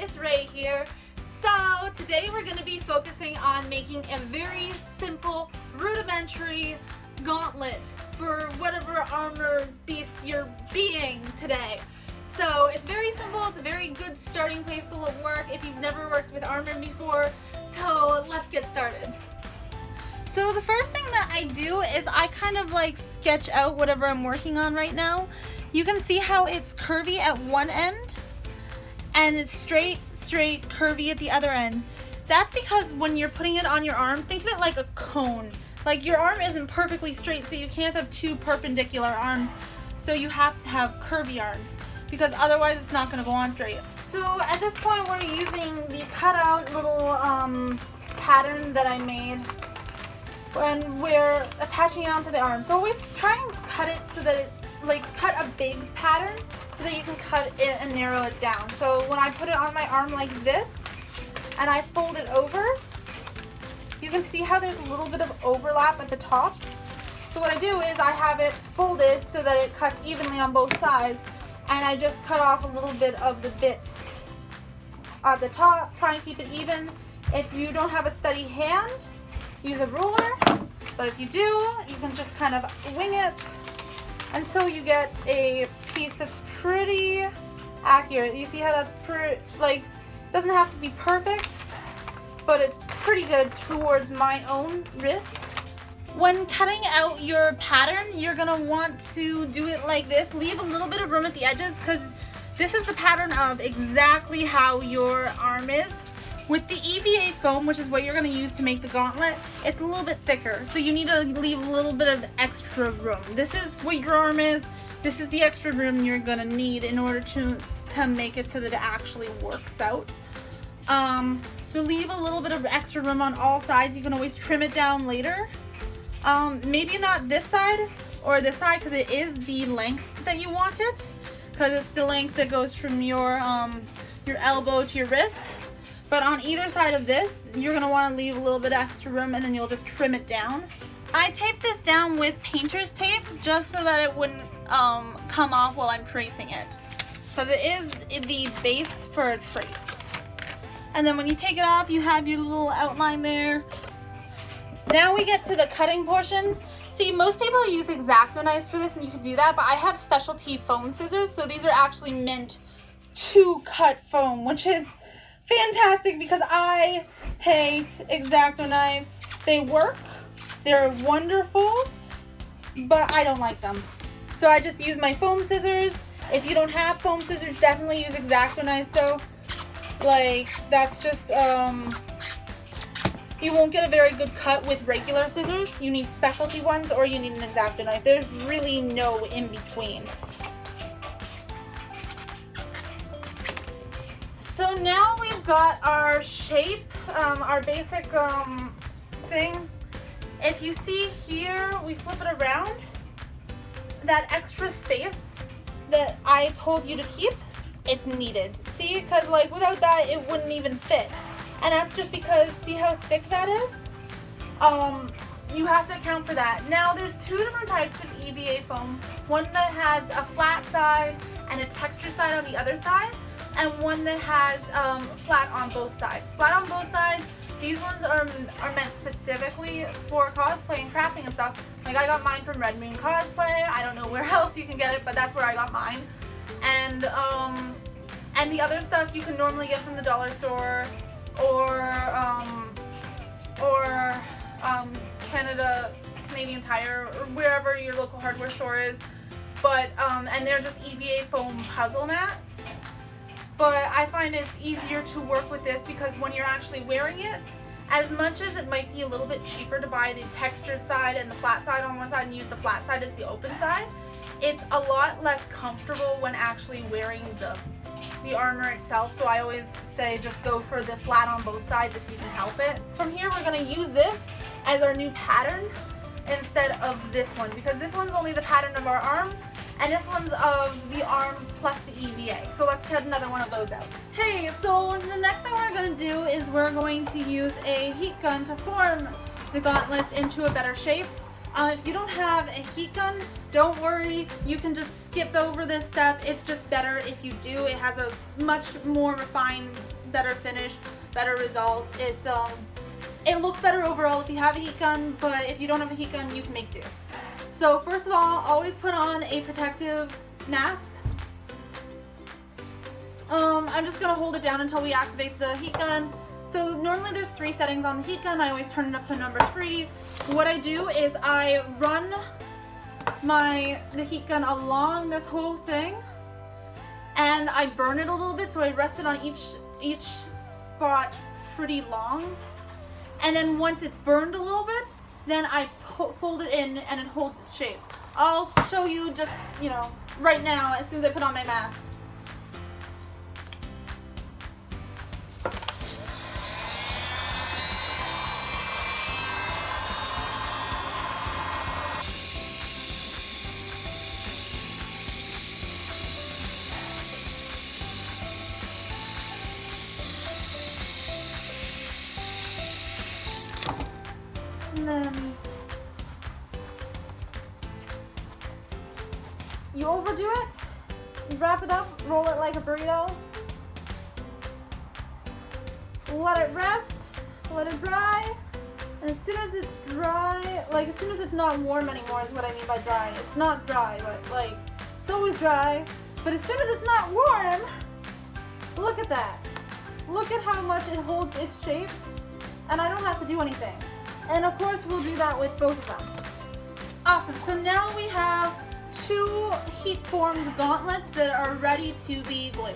it's Ray here. So today we're going to be focusing on making a very simple, rudimentary gauntlet for whatever armor beast you're being today. So it's very simple, it's a very good starting place to work if you've never worked with armor before. So let's get started. So the first thing that I do is I kind of like sketch out whatever I'm working on right now. You can see how it's curvy at one end and it's straight, curvy at the other end. That's because when you're putting it on your arm, think of it like a cone. Like your arm isn't perfectly straight, so you can't have two perpendicular arms. So you have to have curvy arms because otherwise it's not going to go on straight. So at this point we're using the cutout little pattern that I made and we're attaching it onto the arm. So always try and cut it so that it, cut a big pattern so that you can cut it and narrow it down. So when I put it on my arm like this and I fold it over, you can see how there's a little bit of overlap at the top. So what I do is I have it folded so that it cuts evenly on both sides, and I just cut off a little bit of the bits at the top, try and keep it even. If you don't have a steady hand, use a ruler, but if you do, you can just kind of wing it until you get a piece that's pretty accurate. You see how that's doesn't have to be perfect, but it's pretty good towards my own wrist. When cutting out your pattern, you're gonna want to do it like this. Leave a little bit of room at the edges because this is the pattern of exactly how your arm is. With the EVA foam, which is what you're going to use to make the gauntlet, it's a little bit thicker, so you need to leave a little bit of extra room. This is what your arm is. This is the extra room you're going to need in order to make it so that it actually works out. So leave a little bit of extra room on all sides. You can always trim it down later. Maybe not this side or this side because it is the length that you want it, because it's the length that goes from your elbow to your wrist. But on either side of this, you're going to want to leave a little bit extra room and then you'll just trim it down. I taped this down with painter's tape just so that it wouldn't come off while I'm tracing it, because it is the base for a trace. And then when you take it off, you have your little outline there. Now we get to the cutting portion. See, most people use X-Acto knives for this, and you can do that, but I have specialty foam scissors, so these are actually meant to cut foam, which is fantastic because I hate X-Acto knives. They work, they're wonderful, but I don't like them. So I just use my foam scissors. If you don't have foam scissors, definitely use X-Acto knives. So that's just, you won't get a very good cut with regular scissors. You need specialty ones or you need an X-Acto knife. There's really no in between. So now we've got our shape, our basic thing. If you see here, we flip it around. That extra space that I told you to keep, it's needed. See, because without that, it wouldn't even fit. And that's just because, see how thick that is? You have to account for that. Now, there's two different types of EVA foam. One that has a flat side and a texture side on the other side, and one that has flat on both sides. Flat on both sides, these ones are meant specifically for cosplay and crafting and stuff. Like I got mine from Redmoon Cosplay. I don't know where else you can get it, but that's where I got mine. And the other stuff you can normally get from the dollar store or Canadian Tire, or wherever your local hardware store is. But and they're just EVA foam puzzle mats. But I find it's easier to work with this because when you're actually wearing it, as much as it might be a little bit cheaper to buy the textured side and the flat side on one side and use the flat side as the open side, it's a lot less comfortable when actually wearing the armor itself. So I always say just go for the flat on both sides if you can help it. From here we're going to use this as our new pattern instead of this one, because this one's only the pattern of our arm and this one's of the arm plus the EVA. So let's cut another one of those out. Hey, so the next thing we're going to do is we're going to use a heat gun to form the gauntlets into a better shape. If you don't have a heat gun, don't worry, you can just skip over this step. It's just better if you do. It has a much more refined better finish, better result. It looks better overall if you have a heat gun, but if you don't have a heat gun, you can make do. So first of all, always put on a protective mask. I'm just gonna hold it down until we activate the heat gun. So normally there's 3 settings on the heat gun. I always turn it up to number 3. What I do is I run the heat gun along this whole thing, and I burn it a little bit, so I rest it on each spot pretty long. And then once it's burned a little bit, then I fold it in and it holds its shape. I'll show you just, you know, right now as soon as I put on my mask. And then you overdo it, you wrap it up, roll it like a burrito, let it rest, let it dry, and as soon as it's dry, like as soon as it's not warm anymore is what I mean by dry. It's not dry, but like, it's always dry, but as soon as it's not warm, look at that. Look at how much it holds its shape, and I don't have to do anything. And of course, we'll do that with both of them. Awesome, so now we have 2 heat-formed gauntlets that are ready to be glued.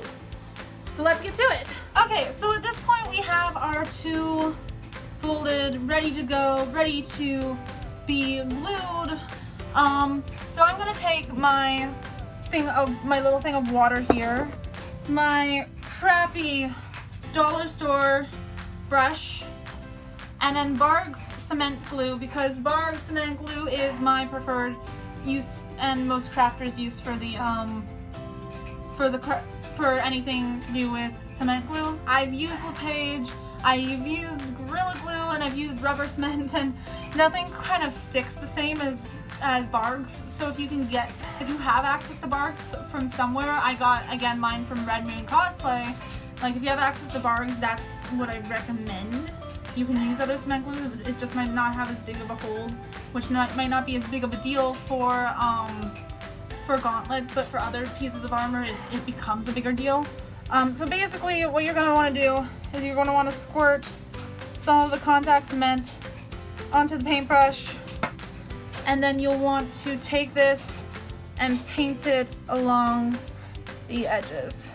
So let's get to it. Okay, so at this point we have our 2 folded, ready to go, ready to be glued. So I'm gonna take my little thing of water here, my crappy dollar store brush, and then Barg's cement glue, because Barg's cement glue is my preferred use and most crafters use for the for anything to do with cement glue. I've used LePage, I've used Gorilla Glue, and I've used rubber cement, and nothing kind of sticks the same as Barg's. So if you have access to Barg's from somewhere, I got again mine from Redmoon Cosplay. Like if you have access to Barg's, that's what I recommend. You can use other cement glue, it just might not have as big of a hold, which might not be as big of a deal for gauntlets, but for other pieces of armor it becomes a bigger deal. So basically what you're going to want to do is you're going to want to squirt some of the contact cement onto the paintbrush, and then you'll want to take this and paint it along the edges.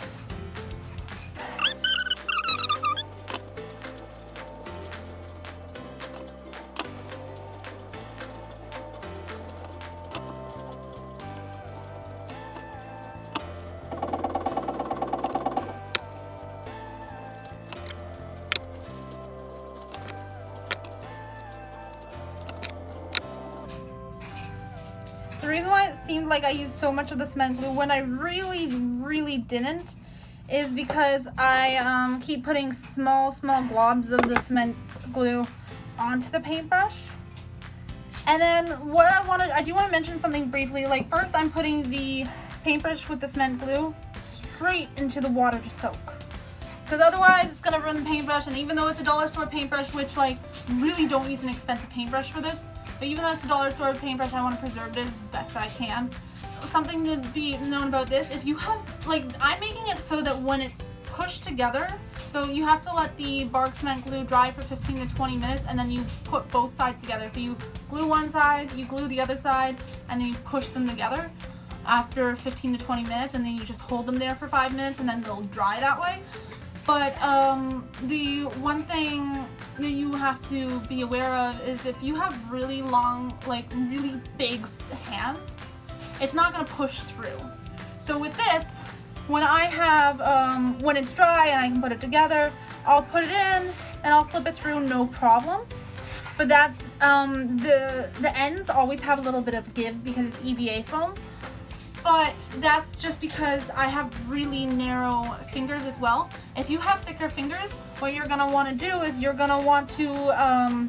The reason why it seemed like I used so much of the cement glue when I really didn't is because I keep putting small globs of the cement glue onto the paintbrush. And then I do want to mention something briefly. Like first I'm putting the paintbrush with the cement glue straight into the water to soak, because otherwise it's gonna ruin the paintbrush. And even though it's a dollar store paintbrush, which like really don't use an expensive paintbrush for this, but even though it's a dollar store paintbrush, I want to preserve it as best I can. Something to be known about this, if you have, like, I'm making it so that when it's pushed together, so you have to let the Barg cement glue dry for 15 to 20 minutes, and then you put both sides together. So you glue one side, you glue the other side, and then you push them together after 15 to 20 minutes, and then you just hold them there for 5 minutes, and then they'll dry that way. But the one thing that you have to be aware of is if you have really long, like really big hands, it's not going to push through. So with this, when I have, when it's dry and I can put it together, I'll put it in and I'll slip it through, no problem. But that's, the ends always have a little bit of give because it's EVA foam. But that's just because I have really narrow fingers as well. If you have thicker fingers, what you're gonna want to do is you're gonna want to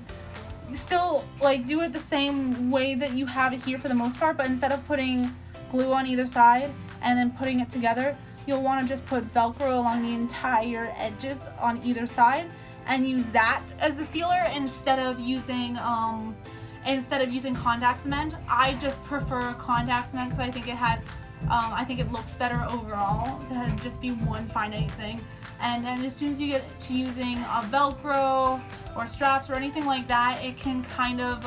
still like do it the same way that you have it here for the most part, but instead of putting glue on either side and then putting it together, you'll want to just put Velcro along the entire edges on either side and use that as the sealer instead of using contact cement. I just prefer contact cement because I think it has, I think it looks better overall to just be one finite thing. And then as soon as you get to using a Velcro or straps or anything like that, it can kind of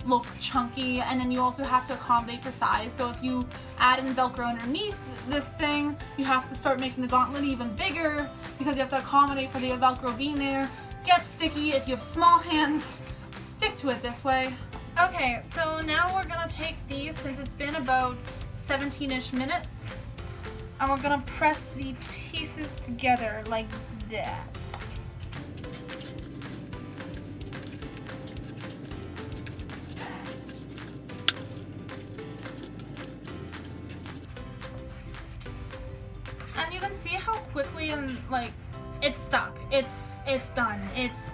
look chunky, and then you also have to accommodate for size. So if you add in Velcro underneath this thing, you have to start making the gauntlet even bigger because you have to accommodate for the Velcro being there. Gets sticky. If you have small hands, stick to it this way. Okay, so now we're gonna take these, since it's been about 17-ish minutes, and we're gonna press the pieces together like that. And you can see how quickly and like it's stuck. It's done. It's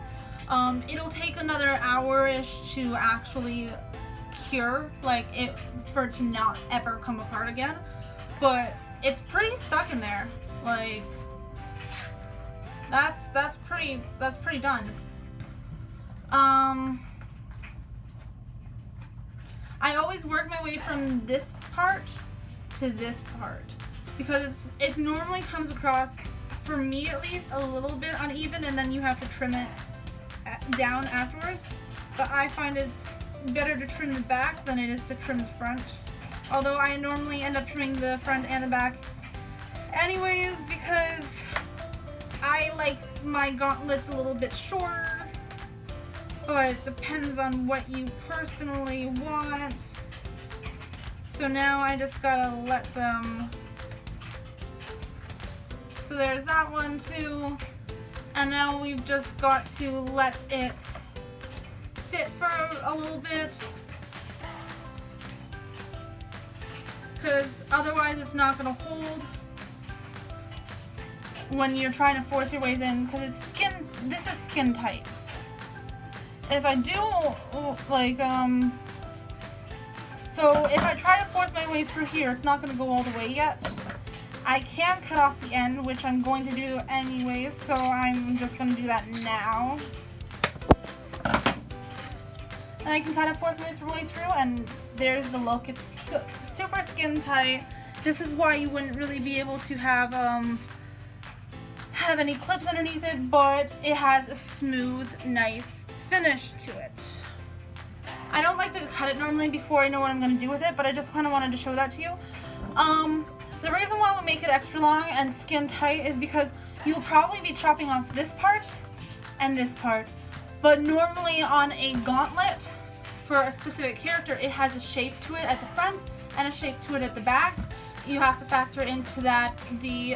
it'll take another hour-ish to actually cure, like for it to not ever come apart again. But it's pretty stuck in there. Like that's pretty done. I always work my way from this part to this part because it normally comes across, for me at least, a little bit uneven, and then you have to trim it down afterwards. But I find it's better to trim the back than it is to trim the front. Although I normally end up trimming the front and the back anyways because I like my gauntlets a little bit shorter. But it depends on what you personally want. So now I just gotta let them. So there's that one too. And now we've just got to let it sit for a little bit, because otherwise it's not going to hold when you're trying to force your way in, because it's skin, this is skin tight. If I do like so if I try to force my way through here, it's not going to go all the way yet. I can cut off the end, which I'm going to do anyways, so I'm just going to do that now. And I can kind of force my way through, and there's the look. It's super skin tight. This is why you wouldn't really be able to have any clips underneath it, but it has a smooth, nice finish to it. I don't like to cut it normally before I know what I'm going to do with it, but I just kind of wanted to show that to you. The reason why we make it extra long and skin tight is because you'll probably be chopping off this part and this part. But normally on a gauntlet for a specific character, it has a shape to it at the front and a shape to it at the back. So you have to factor into that the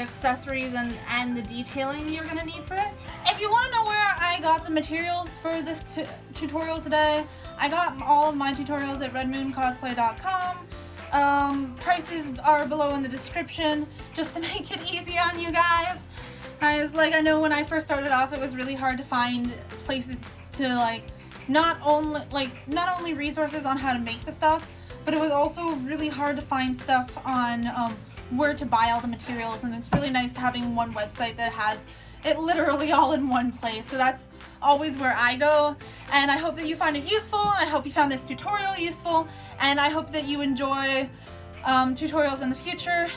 accessories and the detailing you're going to need for it. If you want to know where I got the materials for this tutorial today, I got all of my tutorials at redmooncosplay.com. Prices are below in the description, just to make it easy on you guys. Like, I know when I first started off, it was really hard to find places to not only resources on how to make the stuff, but it was also really hard to find stuff on where to buy all the materials, and it's really nice having one website that has it literally all in one place. So that's always where I go, and I hope that you find it useful, and I hope you found this tutorial useful, and I hope that you enjoy tutorials in the future.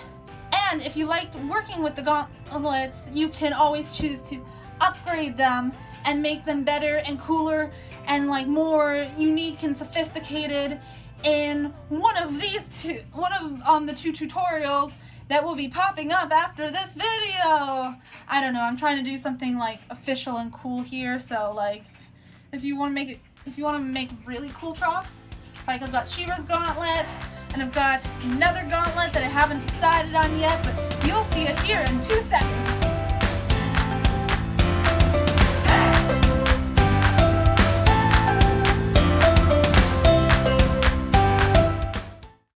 And if you liked working with the gauntlets, you can always choose to upgrade them and make them better and cooler and more unique and sophisticated in one of the two tutorials that will be popping up after this video. I don't know, I'm trying to do something official and cool here, so if you want to make really cool props, I've got She-Ra's gauntlet, and I've got another gauntlet that I haven't decided on yet, but you'll see it here in 2